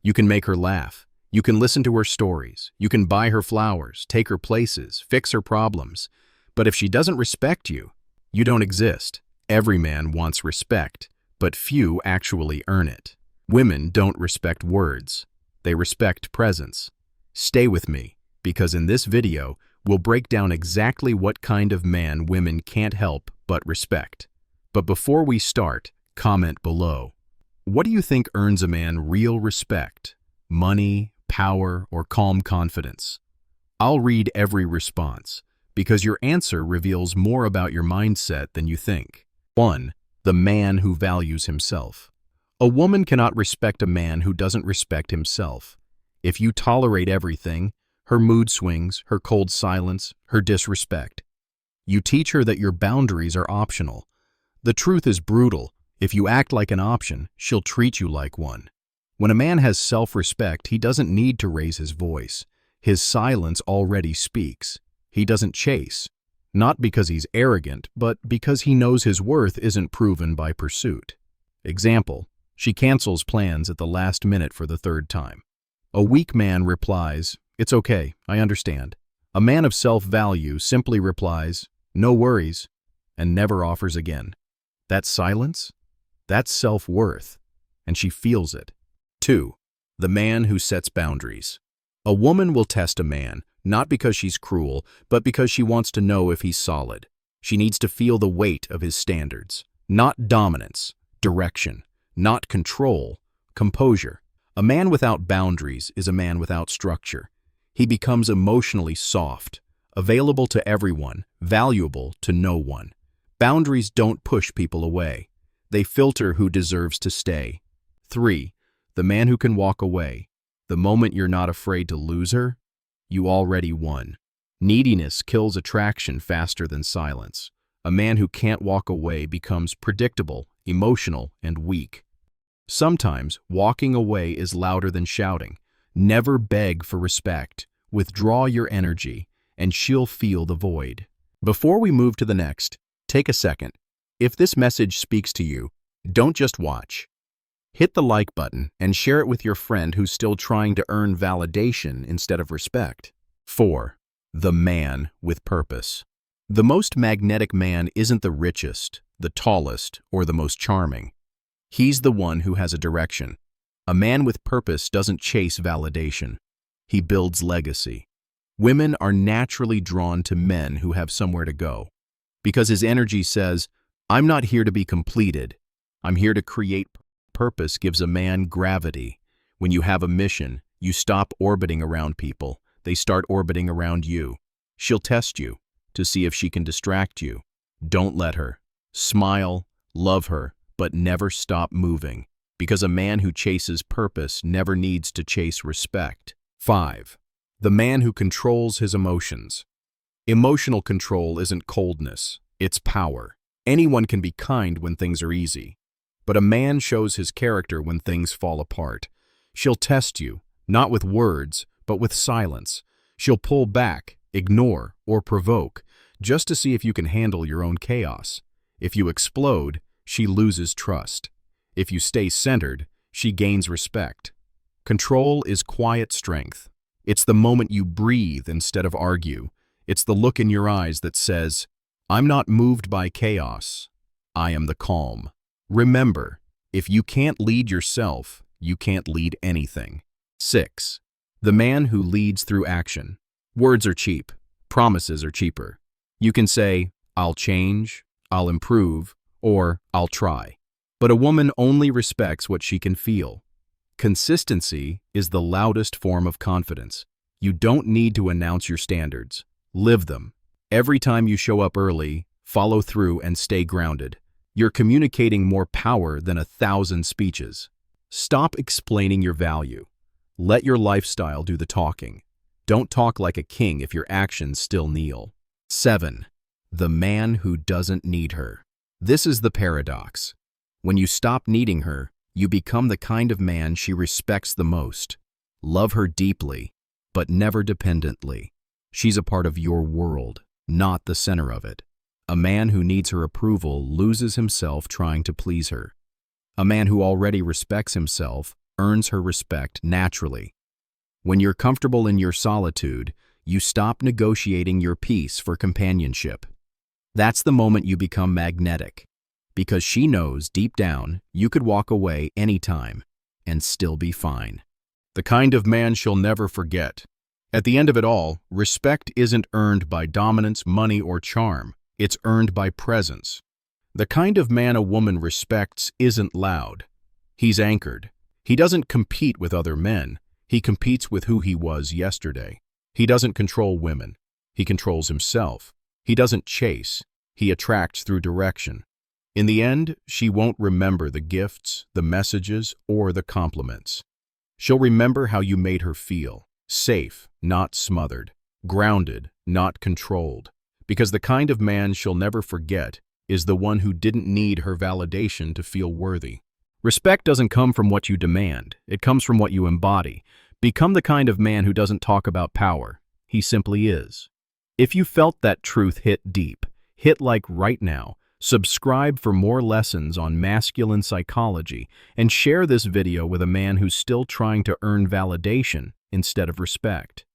You can make her laugh. You can listen to her stories. You can buy her flowers, take her places, fix her problems. But if she doesn't respect you, you don't exist. Every man wants respect, but few actually earn it. Women don't respect words. They respect presence. Stay with me, because in this video, we'll break down exactly what kind of man women can't help but respect. But before we start, comment below. What do you think earns a man real respect? Money, power, or calm confidence? I'll read every response, because your answer reveals more about your mindset than you think. 1. The man who values himself. A woman cannot respect a man who doesn't respect himself. If you tolerate everything, her mood swings, her cold silence, her disrespect, you teach her that your boundaries are optional. The truth is brutal. If you act like an option, she'll treat you like one. When a man has self-respect, he doesn't need to raise his voice. His silence already speaks. He doesn't chase, not because he's arrogant, but because he knows his worth isn't proven by pursuit. Example, she cancels plans at the last minute for the third time. A weak man replies, "It's okay, I understand." A man of self-value simply replies, "No worries," and never offers again. That silence? That's self-worth, and she feels it. 2. The man who sets boundaries. A woman will test a man, not because she's cruel, but because she wants to know if he's solid. She needs to feel the weight of his standards. Not dominance, direction. Not control, composure. A man without boundaries is a man without structure. He becomes emotionally soft, available to everyone, valuable to no one. Boundaries don't push people away. They filter who deserves to stay. 3. The man who can walk away. The moment you're not afraid to lose her, you already won. Neediness kills attraction faster than silence. A man who can't walk away becomes predictable, emotional, and weak. Sometimes walking away is louder than shouting. Never beg for respect. Withdraw your energy, and she'll feel the void. Before we move to the next, take a second. If this message speaks to you, don't just watch. Hit the like button and share it with your friend who's still trying to earn validation instead of respect. 4. The man with purpose. The most magnetic man isn't the richest, the tallest, or the most charming. He's the one who has a direction. A man with purpose doesn't chase validation. He builds legacy. Women are naturally drawn to men who have somewhere to go, because his energy says, "I'm not here to be completed. I'm here to create." Purpose gives a man gravity. When you have a mission, you stop orbiting around people. They start orbiting around you. She'll test you to see if she can distract you. Don't let her. Smile, love her, but never stop moving, because a man who chases purpose never needs to chase respect. 5. The man who controls his emotions. Emotional control isn't coldness, it's power. Anyone can be kind when things are easy, but a man shows his character when things fall apart. She'll test you, not with words, but with silence. She'll pull back, ignore, or provoke, just to see if you can handle your own chaos. If you explode, she loses trust. If you stay centered, she gains respect. Control is quiet strength. It's the moment you breathe instead of argue. It's the look in your eyes that says, "I'm not moved by chaos. I am the calm." Remember, if you can't lead yourself, you can't lead anything. 6. The man who leads through action. Words are cheap. Promises are cheaper. You can say, "I'll change," "I'll improve," or "I'll try." But a woman only respects what she can feel. Consistency is the loudest form of confidence. You don't need to announce your standards. Live them. Every time you show up early, follow through and stay grounded. You're communicating more power than 1,000 speeches. Stop explaining your value. Let your lifestyle do the talking. Don't talk like a king if your actions still kneel. 7. The man who doesn't need her. This is the paradox. When you stop needing her, you become the kind of man she respects the most. Love her deeply, but never dependently. She's a part of your world, not the center of it. A man who needs her approval loses himself trying to please her. A man who already respects himself earns her respect naturally. When you're comfortable in your solitude, you stop negotiating your peace for companionship. That's the moment you become magnetic, because she knows deep down you could walk away anytime and still be fine. The kind of man she'll never forget. At the end of it all, respect isn't earned by dominance, money, or charm. It's earned by presence. The kind of man a woman respects isn't loud. He's anchored. He doesn't compete with other men. He competes with who he was yesterday. He doesn't control women. He controls himself. He doesn't chase. He attracts through direction. In the end, she won't remember the gifts, the messages, or the compliments. She'll remember how you made her feel. Safe, not smothered. Grounded, not controlled. Because the kind of man she'll never forget is the one who didn't need her validation to feel worthy. Respect doesn't come from what you demand. It comes from what you embody. Become the kind of man who doesn't talk about power. He simply is. If you felt that truth hit deep, hit like right now, subscribe for more lessons on masculine psychology, and share this video with a man who's still trying to earn validation instead of respect.